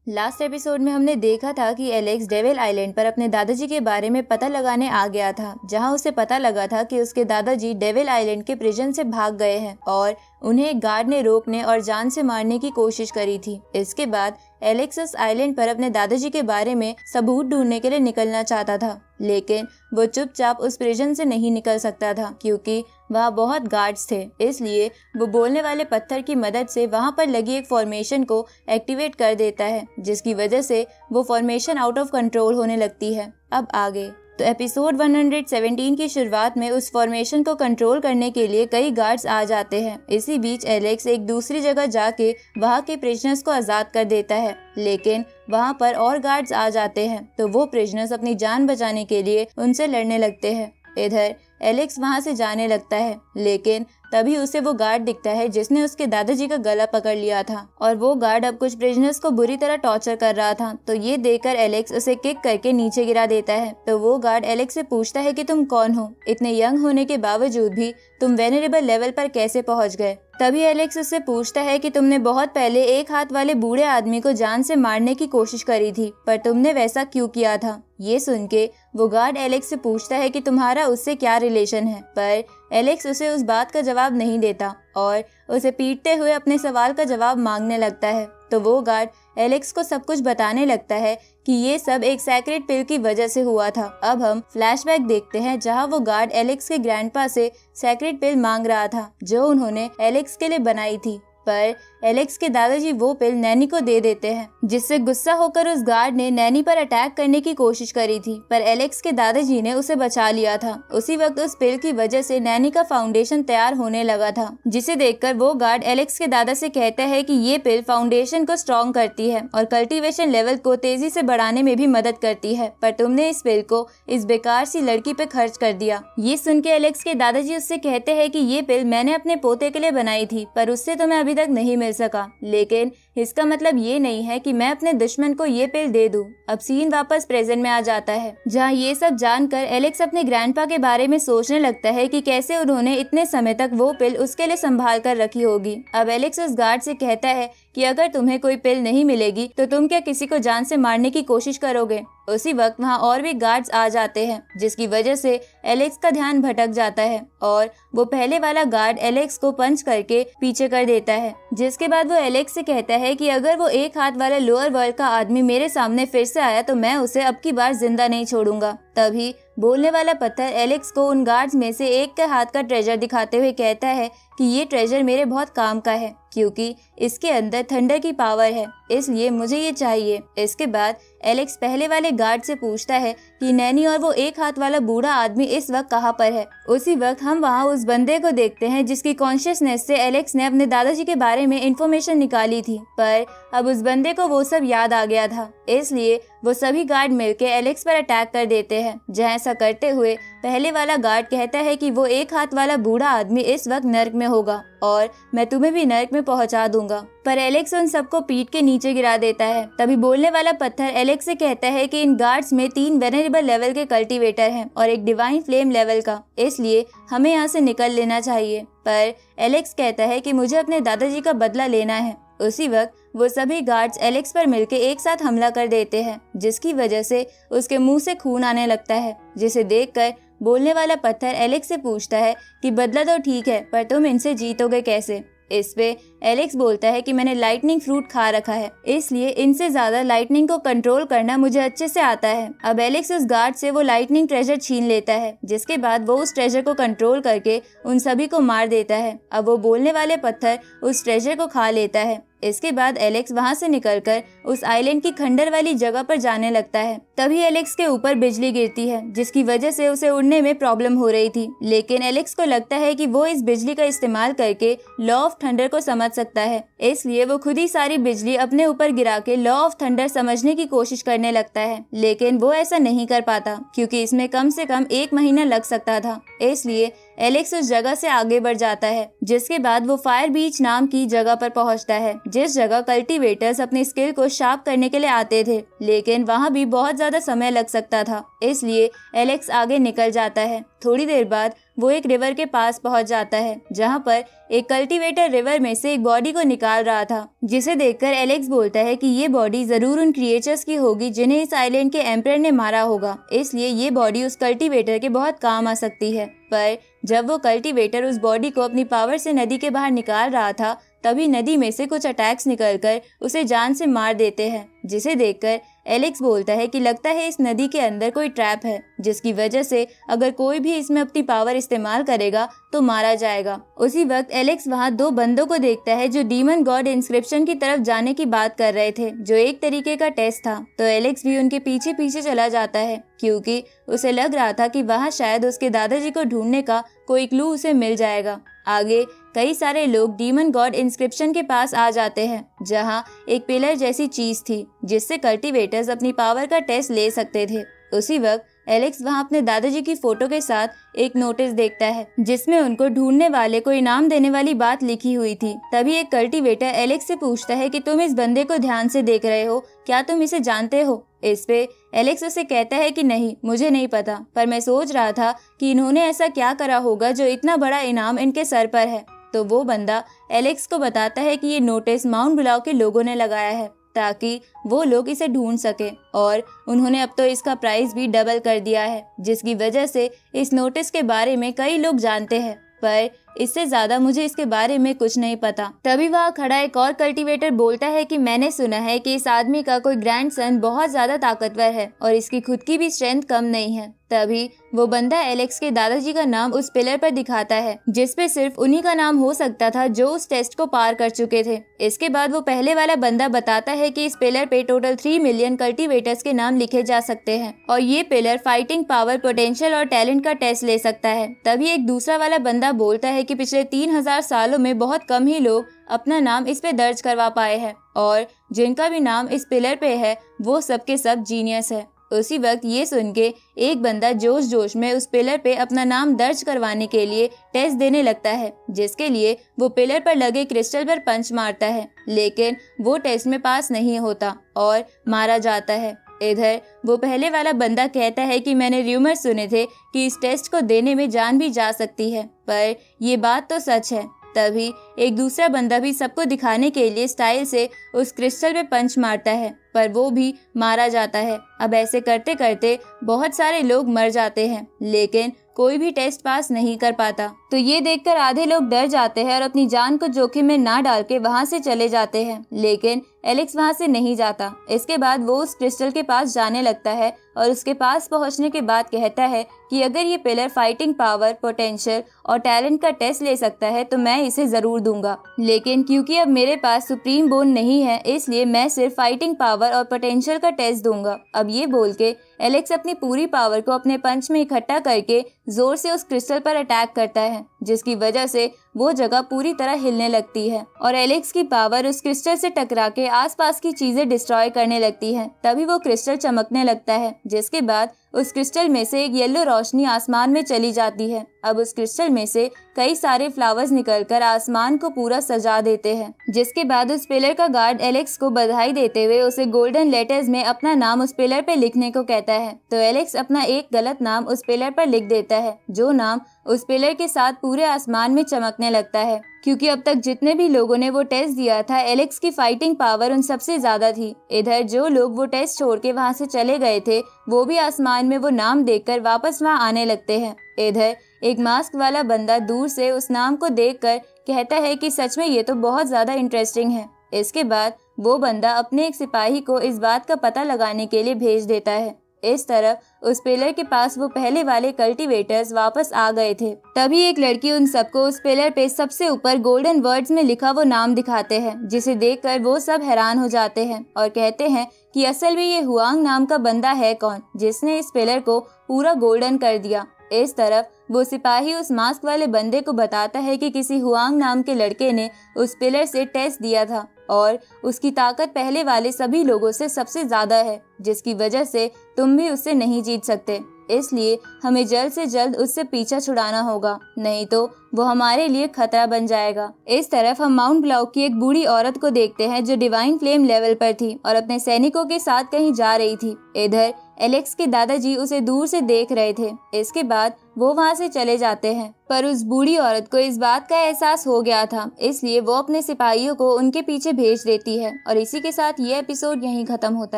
Last episode में हमने देखा था कि एलेक्स डेविल आइलैंड पर अपने दादाजी के बारे में पता लगाने आ गया था, जहां उसे पता लगा था कि उसके दादाजी डेविल आइलैंड के प्रिजन से भाग गए हैं और उन्हें एक गार्ड ने रोकने और जान से मारने की कोशिश करी थी। इसके बाद एलेक्स उस आइलैंड पर अपने दादाजी के बारे में सबूत ढूंढने के लिए निकलना चाहता था, लेकिन वो चुपचाप उस प्रिजन से नहीं निकल सकता था क्योंकि वहाँ बहुत गार्ड्स थे। इसलिए वो बोलने वाले पत्थर की मदद से वहाँ पर लगी एक फॉर्मेशन को एक्टिवेट कर देता है, जिसकी वजह से वो फॉर्मेशन आउट ऑफ कंट्रोल होने लगती है। अब आगे तो एपिसोड 117 की शुरुआत में उस फॉर्मेशन को कंट्रोल करने के लिए कई गार्ड्स आ जाते हैं। इसी बीच एलेक्स एक दूसरी जगह जाके वहाँ के प्रिजनर्स को आजाद कर देता है, लेकिन वहाँ पर और गार्ड्स आ जाते हैं तो वो प्रिजनर्स अपनी जान बचाने के लिए उनसे लड़ने लगते हैं। इधर एलेक्स वहाँ से जाने लगता है, लेकिन तभी उसे वो गार्ड दिखता है जिसने उसके दादाजी का गला पकड़ लिया था और वो गार्ड अब कुछ प्रिजनर्स को बुरी तरह टॉर्चर कर रहा था। तो ये देखकर एलेक्स उसे किक करके नीचे गिरा देता है। तो वो गार्ड एलेक्स से पूछता है कि तुम कौन हो, इतने यंग होने के बावजूद भी तुम वेनरेबल लेवल पर कैसे पहुंच गए। तभी एलेक्स उससे पूछता है कि तुमने बहुत पहले एक हाथ वाले बूढ़े आदमी को जान से मारने की कोशिश करी थी, पर तुमने वैसा क्यों किया था। ये सुन के वो गार्ड एलेक्स से पूछता है कि तुम्हारा उससे क्या रिलेशन है, पर एलेक्स उसे उस बात का जवाब नहीं देता और उसे पीटते हुए अपने सवाल का जवाब मांगने लगता है। तो वो गार्ड एलेक्स को सब कुछ बताने लगता है कि ये सब एक सेक्रेट पिल की वजह से हुआ था। अब हम फ्लैशबैक देखते हैं जहां वो गार्ड एलेक्स के ग्रैंडपा से सेक्रेट पिल मांग रहा था जो उन्होंने एलेक्स के लिए बनाई थी, पर एलेक्स के दादाजी वो पिल नैनी को दे देते हैं, जिससे गुस्सा होकर उस गार्ड ने नैनी पर अटैक करने की कोशिश करी थी, पर एलेक्स के दादाजी ने उसे बचा लिया था। उसी वक्त उस पिल की वजह से नैनी का फाउंडेशन तैयार होने लगा था, जिसे देखकर वो गार्ड एलेक्स के दादा से कहता है कि ये पिल फाउंडेशन को स्ट्रॉन्ग करती है और कल्टीवेशन लेवल को तेजी से बढ़ाने में भी मदद करती है, पर तुमने इस पिल को इस बेकार सी लड़की पे खर्च कर दिया। ये सुन के एलेक्स के दादाजी उससे कहते हैं कि ये पिल मैंने अपने पोते के लिए बनाई थी, पर उससे तुम्हें अभी तक नहीं मिल सका, लेकिन इसका मतलब ये नहीं है कि मैं अपने दुश्मन को ये पिल दे दूं। अब सीन वापस प्रेजेंट में आ जाता है, जहां ये सब जानकर एलेक्स अपने ग्रैंडपा के बारे में सोचने लगता है कि कैसे उन्होंने इतने समय तक वो पिल उसके लिए संभाल कर रखी होगी। अब एलेक्स उस गार्ड से कहता है कि अगर तुम्हें कोई पिल नहीं मिलेगी तो तुम क्या किसी को जान से मारने की कोशिश करोगे। उसी वक्त वहाँ और भी गार्ड्स आ जाते हैं, जिसकी वजह से एलेक्स का ध्यान भटक जाता है और वो पहले वाला गार्ड एलेक्स को पंच करके पीछे कर देता है। जिसके बाद वो एलेक्स से कहता है कि अगर वो एक हाथ वाला लोअर वर्ल्ड का आदमी मेरे सामने फिर से आया तो मैं उसे अब की बार जिंदा नहीं छोड़ूंगा। तभी बोलने वाला पत्थर एलेक्स को उन गार्ड्स में से एक के हाथ का ट्रेजर दिखाते हुए कहता है कि ये ट्रेजर मेरे बहुत काम का है क्योंकि इसके अंदर थंडर की पावर है, इसलिए मुझे ये चाहिए। इसके बाद एलेक्स पहले वाले गार्ड से पूछता है कि नैनी और वो एक हाथ वाला बूढ़ा आदमी इस वक्त कहाँ पर है। उसी वक्त हम वहाँ उस बंदे को देखते हैं जिसकी कॉन्शियसनेस से एलेक्स ने अपने दादाजी के बारे में इंफॉर्मेशन निकाली थी, पर अब उस बंदे को वो सब याद आ गया था, इसलिए वो सभी गार्ड मिलके एलेक्स पर अटैक कर देते हैं। जहाँ ऐसा करते हुए पहले वाला गार्ड कहता है कि वो एक हाथ वाला बूढ़ा आदमी इस वक्त नर्क में होगा और मैं तुम्हें भी नर्क में पहुंचा दूंगा, पर एलेक्स उन सबको पीट के नीचे गिरा देता है। तभी बोलने वाला पत्थर एलेक्स से कहता है कि इन गार्ड्स में 3 वेनरेबल लेवल के कल्टीवेटर हैं और एक डिवाइन फ्लेम लेवल का, इसलिए हमें यहाँ से निकल लेना चाहिए। पर एलेक्स कहता है कि मुझे अपने दादाजी का बदला लेना है। उसी वक्त वो सभी गार्ड्स एलेक्स पर मिलके एक साथ हमला कर देते हैं, जिसकी वजह से उसके मुंह से खून आने लगता है, जिसे देखकर बोलने वाला पत्थर एलेक्स से पूछता है कि बदला तो ठीक है, पर तुम इनसे जीतोगे कैसे। इस पे एलेक्स बोलता है कि मैंने लाइटनिंग फ्रूट खा रखा है, इसलिए इनसे ज्यादा लाइटनिंग को कंट्रोल करना मुझे अच्छे से आता है। अब एलेक्स उस गार्ड से वो लाइटनिंग ट्रेजर छीन लेता है, जिसके बाद वो उस ट्रेजर को कंट्रोल करके उन सभी को मार देता है। अब वो बोलने वाले पत्थर उस ट्रेजर को खा लेता है। इसके बाद एलेक्स वहाँ से निकलकर उस आइलैंड की खंडर वाली जगह पर जाने लगता है। तभी एलेक्स के ऊपर बिजली गिरती है, जिसकी वजह से उसे उड़ने में प्रॉब्लम हो रही थी, लेकिन एलेक्स को लगता है कि वो इस बिजली का इस्तेमाल करके लॉ ऑफ थंडर को समझ सकता है, इसलिए वो खुद ही सारी बिजली अपने ऊपर गिरा के लॉ ऑफ थंडर समझने की कोशिश करने लगता है, लेकिन वो ऐसा नहीं कर पाता क्योंकि इसमें कम से कम 1 महीना लग सकता था। इसलिए एलेक्स उस जगह से आगे बढ़ जाता है, जिसके बाद वो फायर बीच नाम की जगह पर पहुंचता है, जिस जगह कल्टीवेटर्स अपनी स्किल को शार्प करने के लिए आते थे, लेकिन वहां भी बहुत ज्यादा समय लग सकता था, इसलिए एलेक्स आगे निकल जाता है। थोड़ी देर बाद वो एक रिवर के पास पहुंच जाता है, जहां पर एक कल्टीवेटर रिवर में से एक बॉडी को निकाल रहा था, जिसे देखकर एलेक्स बोलता है कि ये बॉडी जरूर उन क्रिएचर्स की होगी जिन्हें इस आइलैंड के एम्परर ने मारा होगा, इसलिए ये बॉडी उस कल्टीवेटर के बहुत काम आ सकती है। पर जब वो कल्टीवेटर उस बॉडी को अपनी पावर से नदी के बाहर निकाल रहा था, तभी नदी में से कुछ अटैक्स निकलकर उसे जान से मार देते हैं, जिसे देखकर एलेक्स बोलता है कि लगता है इस नदी के अंदर कोई ट्रैप है, जिसकी वजह से अगर कोई भी इसमें अपनी पावर इस्तेमाल करेगा तो मारा जाएगा। उसी वक्त एलेक्स वहां दो बंदों को देखता है जो डीमन गॉड इंस्क्रिप्शन की तरफ जाने की बात कर रहे थे, जो एक तरीके का टेस्ट था। तो एलेक्स भी उनके पीछे पीछे चला जाता है, क्योंकि उसे लग रहा था कि वहां शायद उसके दादाजी को ढूंढने का कोई क्लू उसे मिल जाएगा। आगे कई सारे लोग डीमन गॉड इंस्क्रिप्शन के पास आ जाते हैं, जहां एक पिलर जैसी चीज थी जिससे कल्टीवेटर्स अपनी पावर का टेस्ट ले सकते थे। उसी वक्त एलेक्स वहां अपने दादाजी की फोटो के साथ एक नोटिस देखता है, जिसमें उनको ढूंढने वाले को इनाम देने वाली बात लिखी हुई थी। तभी एक कल्टीवेटर एलेक्स से पूछता है कि तुम इस बंदे को ध्यान से देख रहे हो, क्या तुम इसे जानते हो? इस पे एलेक्स उसे कहता है कि नहीं, मुझे नहीं पता, पर मैं सोच रहा था कि इन्होंने ऐसा क्या करा होगा जो इतना बड़ा इनाम इनके सर पर है। तो वो बंदा एलेक्स को बताता है कि ये नोटिस माउंट बुलाव के लोगों ने लगाया है, ताकि वो लोग इसे ढूंढ सके, और उन्होंने अब तो इसका प्राइस भी डबल कर दिया है, जिसकी वजह से इस नोटिस के बारे में कई लोग जानते हैं, पर इससे ज्यादा मुझे इसके बारे में कुछ नहीं पता। तभी वहाँ खड़ा एक और कल्टीवेटर बोलता है कि मैंने सुना है कि इस आदमी का कोई ग्रैंडसन बहुत ज्यादा ताकतवर है और इसकी खुद की भी स्ट्रेंथ कम नहीं है। तभी वो बंदा एलेक्स के दादाजी का नाम उस पिलर पर दिखाता है, जिसपे सिर्फ उन्हीं का नाम हो सकता था जो उस टेस्ट को पार कर चुके थे। इसके बाद वो पहले वाला बंदा बताता है कि इस पिलर पे टोटल 3 मिलियन कल्टीवेटर्स के नाम लिखे जा सकते हैं और ये पिलर फाइटिंग पावर, पोटेंशियल और टैलेंट का टेस्ट ले सकता है। तभी एक दूसरा वाला बंदा बोलता है कि पिछले 3000 सालों में बहुत कम ही लोग अपना नाम इस पे दर्ज करवा पाए हैं, और जिनका भी नाम इस पिलर पे है वो सबके सब जीनियस है। उसी वक्त ये सुन के एक बंदा जोश जोश में उस पिलर पे अपना नाम दर्ज करवाने के लिए टेस्ट देने लगता है, जिसके लिए वो पिलर पर लगे क्रिस्टल पर पंच मारता है, लेकिन वो टेस्ट में पास नहीं होता और मारा जाता है। इधर वो पहले वाला बंदा कहता है कि मैंने र्यूमर सुने थे कि इस टेस्ट को देने में जान भी जा सकती है, पर ये बात तो सच है। तभी एक दूसरा बंदा भी सबको दिखाने के लिए स्टाइल से उस क्रिस्टल पे पंच मारता है, पर वो भी मारा जाता है। अब ऐसे करते करते बहुत सारे लोग मर जाते हैं, लेकिन कोई भी टेस्ट पास नहीं कर पाता। तो ये देखकर आधे लोग डर जाते हैं और अपनी जान को जोखिम में ना डाल के वहाँ से चले जाते हैं, लेकिन एलेक्स वहाँ से नहीं जाता। इसके बाद वो उस क्रिस्टल के पास जाने लगता है और उसके पास पहुँचने के बाद कहता है कि अगर ये पिलर फाइटिंग पावर, पोटेंशियल और टैलेंट का टेस्ट ले सकता है तो मैं इसे जरूर दूंगा, लेकिन क्योंकि अब मेरे पास सुप्रीम बोन नहीं है, इसलिए मैं सिर्फ फाइटिंग पावर और पोटेंशियल का टेस्ट दूंगा। अब ये बोल के एलेक्स अपनी पूरी पावर को अपने पंच में इकट्ठा करके जोर से उस क्रिस्टल पर अटैक करता है, जिसकी वजह से वो जगह पूरी तरह हिलने लगती है और एलेक्स की पावर उस क्रिस्टल से टकरा के आसपास की चीजें डिस्ट्रॉय करने लगती है। तभी वो क्रिस्टल चमकने लगता है, जिसके बाद उस क्रिस्टल में से एक येलो रोशनी आसमान में चली जाती है। अब उस क्रिस्टल में से कई सारे फ्लावर्स निकलकर आसमान को पूरा सजा देते हैं, जिसके बाद उस पिलर का गार्ड एलेक्स को बधाई देते हुए उसे गोल्डन लेटर्स में अपना नाम उस पिलर पे लिखने को कहता है। तो एलेक्स अपना एक गलत नाम उस पिलर पर लिख देता है, जो नाम उस पिलर के साथ पूरे आसमान में चमकने लगता है, क्योंकि अब तक जितने भी लोगों ने वो टेस्ट दिया था, एलेक्स की फाइटिंग पावर उन सबसे ज्यादा थी। इधर जो लोग वो टेस्ट छोड़ के वहाँ से चले गए थे, वो भी आसमान में वो नाम देखकर वापस वहाँ आने लगते हैं। इधर एक मास्क वाला बंदा दूर से उस नाम को देखकर कहता है कि सच में ये तो बहुत ज्यादा इंटरेस्टिंग है। इसके बाद वो बंदा अपने एक सिपाही को इस बात का पता लगाने के लिए भेज देता है। इस तरफ उस पिलर के पास वो पहले वाले कल्टीवेटर्स वापस आ गए थे। तभी एक लड़की उन सबको उस पिलर पे सबसे ऊपर गोल्डन वर्ड्स में लिखा वो नाम दिखाते हैं, जिसे देखकर वो सब हैरान हो जाते हैं और कहते हैं कि असल में ये हुआंग नाम का बंदा है कौन, जिसने इस पिलर को पूरा गोल्डन कर दिया। इस तरफ वो सिपाही उस मास्क वाले बंदे को बताता है कि किसी हुआंग नाम के लड़के ने उस पिलर से टेस्ट दिया था और उसकी ताकत पहले वाले सभी लोगों से सबसे ज्यादा है, जिसकी वजह से तुम भी उससे नहीं जीत सकते। इसलिए हमें जल्द से जल्द उससे पीछा छुड़ाना होगा, नहीं तो वो हमारे लिए खतरा बन जाएगा। इस तरफ हम माउंट ब्लॉक की एक बूढ़ी औरत को देखते हैं जो डिवाइन फ्लेम लेवल पर थी और अपने सैनिकों के साथ कहीं जा रही थी। इधर एलेक्स के दादाजी उसे दूर से देख रहे थे। इसके बाद वो वहाँ से चले जाते हैं, पर उस बूढ़ी औरत को इस बात का एहसास हो गया था, इसलिए वो अपने सिपाहियों को उनके पीछे भेज देती है। और इसी के साथ ये एपिसोड यहीं खत्म होता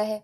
है।